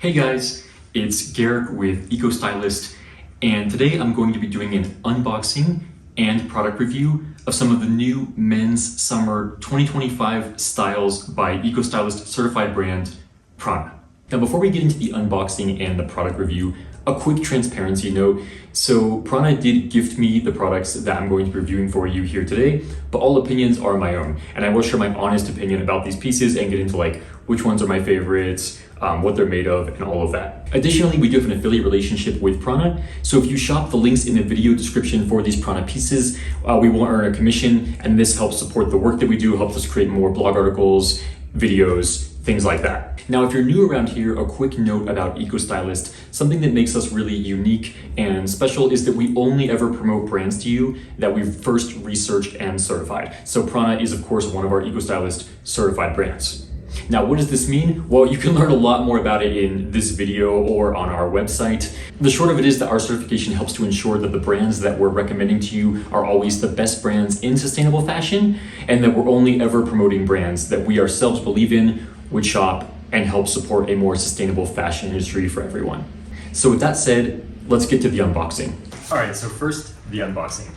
Hey guys, it's Garrick with Eco-Stylist, and today I'm going to be doing an unboxing and product review of some of the new men's summer 2025 styles by Eco-Stylist Certified brand prAna. Now before we get into the unboxing and the product review, a quick transparency note. So prAna did gift me the products that I'm going to be reviewing for you here today, but all opinions are my own. And I will share my honest opinion about these pieces and get into like which ones are my favorites, what they're made of, and all of that. Additionally, we do have an affiliate relationship with prAna. So if you shop the links in the video description for these prAna pieces, we will earn a commission, and this helps support the work that we do, helps us create more blog articles, videos, things like that. Now, if you're new around here, a quick note about Eco-Stylist. Something that makes us really unique and special is that we only ever promote brands to you that we've first researched and certified. So prAna is, of course, one of our Eco-Stylist certified brands. Now, what does this mean? Well, you can learn a lot more about it in this video or on our website. The short of it is that our certification helps to ensure that the brands that we're recommending to you are always the best brands in sustainable fashion, and that we're only ever promoting brands that we ourselves believe in, would shop, and help support a more sustainable fashion industry for everyone. So with that said, let's get to the unboxing. All right, so first, the unboxing.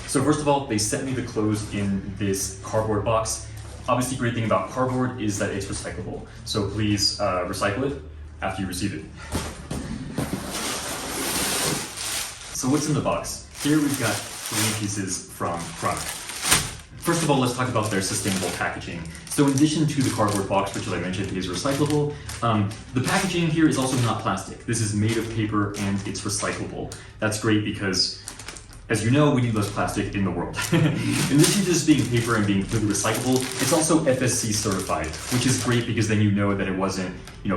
So first of all, they sent me the clothes in this cardboard box. Obviously, great thing about cardboard is that it's recyclable. So please recycle it after you receive it. So what's in the box? Here we've got 3 pieces from prAna. First of all, let's talk about their sustainable packaging. So in addition to the cardboard box, which as I mentioned is recyclable, the packaging here is also not plastic. This is made of paper and it's recyclable. That's great because, as you know, we need less plastic in the world. In addition to this being paper and being completely recyclable, it's also FSC certified, which is great because then you know that it wasn't,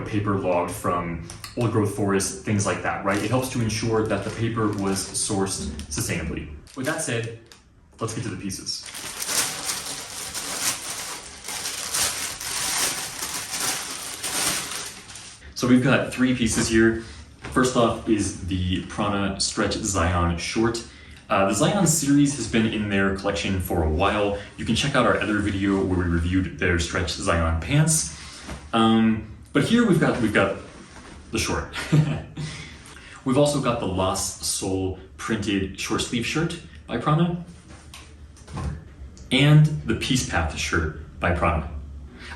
paper logged from old growth forests, things like that, right? It helps to ensure that the paper was sourced sustainably. With that said, let's get to the pieces. So we've got 3 pieces here. First off is the prAna Stretch Zion Short. The Zion series has been in their collection for a while. You can check out our other video where we reviewed their Stretch Zion pants. But here we've got the short. We've also got the Lost Soul printed short sleeve shirt by prAna and the Peace Path shirt by prAna.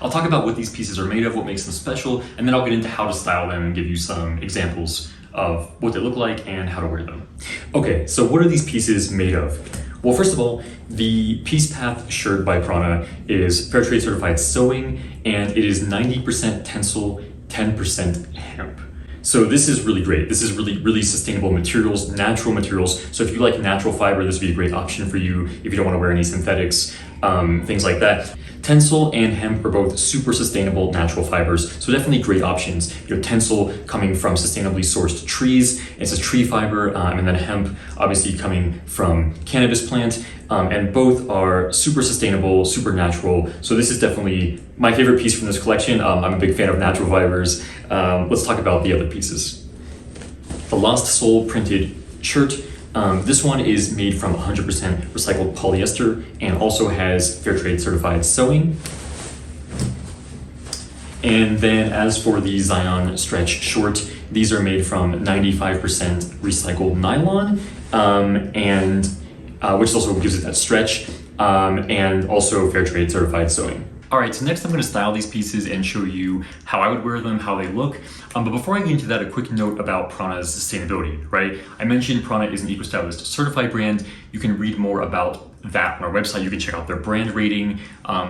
I'll talk about what these pieces are made of, what makes them special, and then I'll get into how to style them and give you some examples of what they look like and how to wear them. Okay, so what are these pieces made of? Well, first of all, the Peace Path shirt by prAna is fair trade certified sewing, and it is 90% tencel, 10% hemp. So this is really great. This is really sustainable materials, natural materials. So if you like natural fiber, this would be a great option for you if you don't want to wear any synthetics, things like that. Tencel and hemp are both super sustainable natural fibers, so definitely great options. Tencel coming from sustainably sourced trees, it's a tree fiber, and then hemp obviously coming from cannabis plant, and both are super sustainable, super natural. So this is definitely my favorite piece from this collection. I'm a big fan of natural fibers. Let's talk about the other pieces. The Lost Soul printed shirt. This one is made from 100% recycled polyester and also has fair trade certified sewing. And then as for the Zion Stretch Short, these are made from 95% recycled nylon, and which also gives it that stretch, and also fair trade certified sewing. All right, so next I'm going to style these pieces and show you how I would wear them, how they look. But before I get into that, a quick note about prAna's sustainability, right? I mentioned prAna is an Eco-Stylist certified brand. You can read more about that on our website. You can check out their brand rating,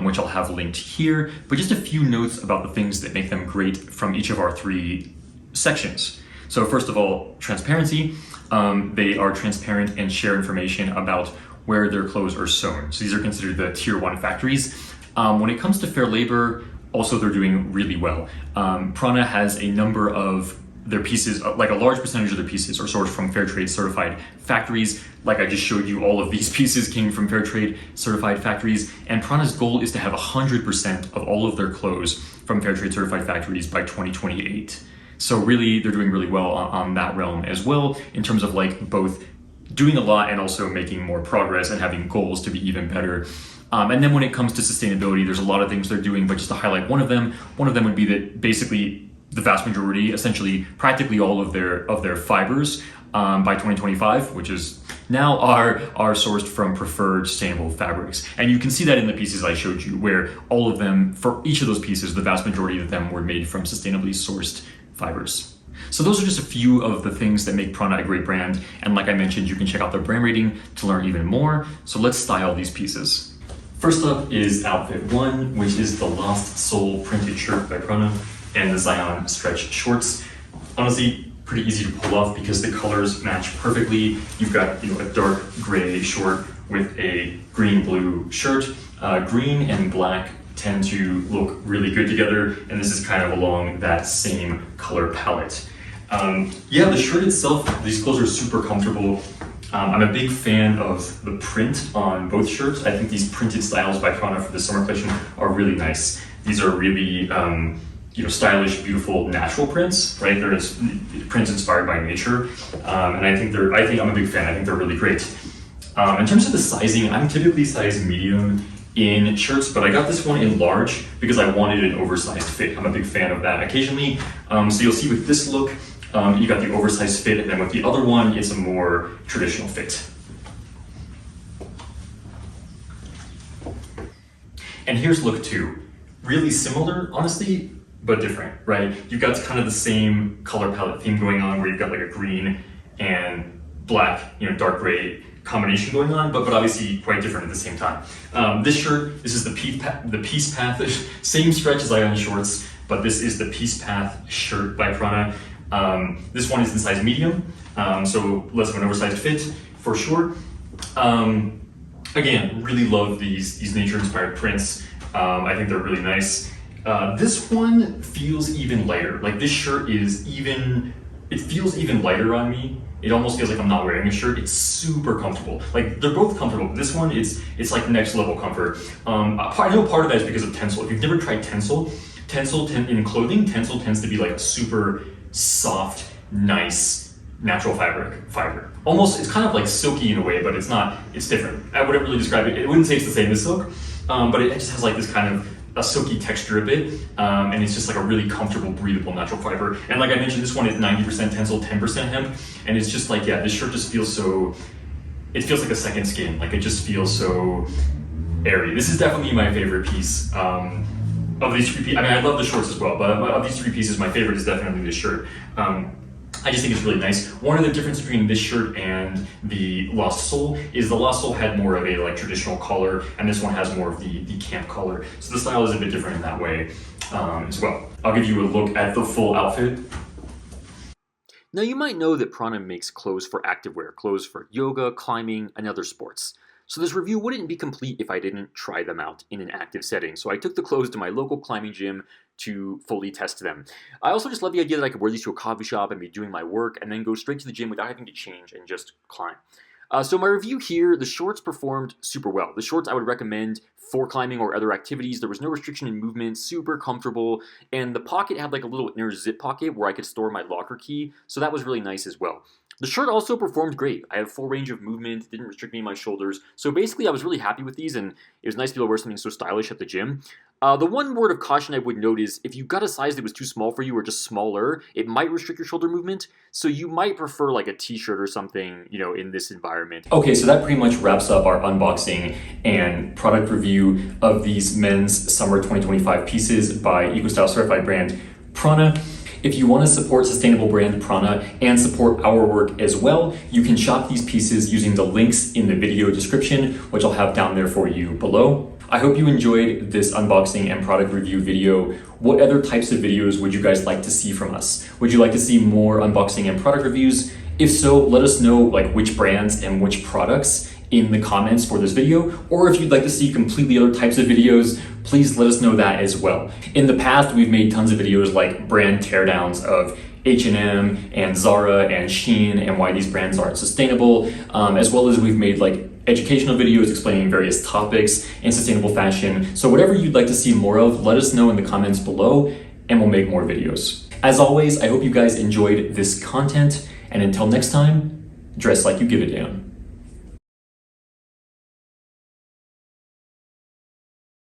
which I'll have linked here. But just a few notes about the things that make them great from each of our 3 sections. So first of all, transparency. They are transparent and share information about where their clothes are sewn. So these are considered the tier 1 factories. When it comes to fair labor, also they're doing really well. prAna has a number of their pieces, like a large percentage of their pieces are sourced from fair trade certified factories. Like I just showed you, all of these pieces came from fair trade certified factories. And prAna's goal is to have 100% of all of their clothes from fair trade certified factories by 2028. So really, they're doing really well on that realm as well, in terms of like both doing a lot and also making more progress and having goals to be even better. And then when it comes to sustainability, there's a lot of things they're doing, but just to highlight one of them would be that basically the vast majority, essentially practically all of their fibers by 2025, which is now are sourced from preferred sustainable fabrics. And you can see that in the pieces I showed you, where all of them, for each of those pieces, the vast majority of them were made from sustainably sourced fibers. So those are just a few of the things that make prAna a great brand. And like I mentioned, you can check out their brand rating to learn even more. So let's style these pieces. First up is outfit 1, which is the Lost Soul printed shirt by prAna and the Zion stretch shorts. Honestly, pretty easy to pull off because the colors match perfectly. You've got a dark gray short with a green-blue shirt. Green and black tend to look really good together, and this is kind of along that same color palette. Yeah, the shirt itself, these clothes are super comfortable. I'm a big fan of the print on both shirts. I think these printed styles by prAna for the summer collection are really nice. These are really stylish, beautiful, natural prints, right? They're prints inspired by nature, and I think I'm a big fan. I think they're really great. In terms of the sizing, I'm typically size medium in shirts, but I got this one in large because I wanted an oversized fit. I'm a big fan of that occasionally. So you'll see with this look, you got the oversized fit, and then with the other one, it's a more traditional fit. And here's look 2. Really similar, honestly, but different, right? You've got kind of the same color palette theme going on, where you've got like a green and black, dark gray combination going on, but obviously quite different at the same time. This shirt, this is the Peace Path, same stretch as Zion shorts, but this is the Peace Path shirt by prAna. This one is in size medium, so less of an oversized fit for sure. Again, really love these nature-inspired prints. I think they're really nice. This one feels even lighter. Like this shirt it feels even lighter on me. It almost feels like I'm not wearing a shirt. It's super comfortable. Like they're both comfortable. This one, it's like next level comfort. I know part of that is because of tencel. If you've never tried tencel in clothing, tencel tends to be like a super soft, nice, natural fiber. Almost, it's kind of like silky in a way, but it's not, it's different. I wouldn't really describe it. I wouldn't say it's the same as silk, but it just has like this kind of a silky texture a bit, and it's just like a really comfortable, breathable, natural fiber. And like I mentioned, this one is 90% tencel, 10% hemp, and it's just like, yeah, this shirt just feels so, it feels like a second skin. Like it just feels so airy. This is definitely my favorite piece of these 3 pieces. I mean, I love the shorts as well, but of these 3 pieces, my favorite is definitely this shirt. I just think it's really nice. One of the differences between this shirt and the Lost Soul is the Lost Soul had more of a like traditional collar, and this one has more of the camp collar. So the style is a bit different in that way as well. I'll give you a look at the full outfit. Now you might know that prAna makes clothes for activewear, clothes for yoga, climbing, and other sports. So this review wouldn't be complete if I didn't try them out in an active setting. So I took the clothes to my local climbing gym to fully test them. I also just love the idea that I could wear these to a coffee shop and be doing my work and then go straight to the gym without having to change and just climb. So my review here, the shorts performed super well. The shorts I would recommend for climbing or other activities. There was no restriction in movement, super comfortable, and the pocket had like a little inner zip pocket where I could store my locker key, so that was really nice as well. The shirt also performed great. I had a full range of movement, didn't restrict me in my shoulders, so basically I was really happy with these, and it was nice to be able to wear something so stylish at the gym. The one word of caution I would note is if you got a size that was too small for you or just smaller, it might restrict your shoulder movement, so you might prefer like a t-shirt or something, in this environment. Okay, so that pretty much wraps up our unboxing and product review of these men's summer 2025 pieces by Eco-Stylist Certified brand prAna. If you want to support sustainable brand prAna and support our work as well, you can shop these pieces using the links in the video description, which I'll have down there for you below. I hope you enjoyed this unboxing and product review video. What other types of videos would you guys like to see from us? Would you like to see more unboxing and product reviews? If so, let us know like which brands and which products in the comments for this video, or if you'd like to see completely other types of videos, please let us know that as well. In the past, we've made tons of videos like brand teardowns of H&M and Zara and Shein and why these brands aren't sustainable, as well as we've made like educational videos explaining various topics in sustainable fashion. So whatever you'd like to see more of, let us know in the comments below and we'll make more videos. As always, I hope you guys enjoyed this content, and until next time, dress like you give a damn.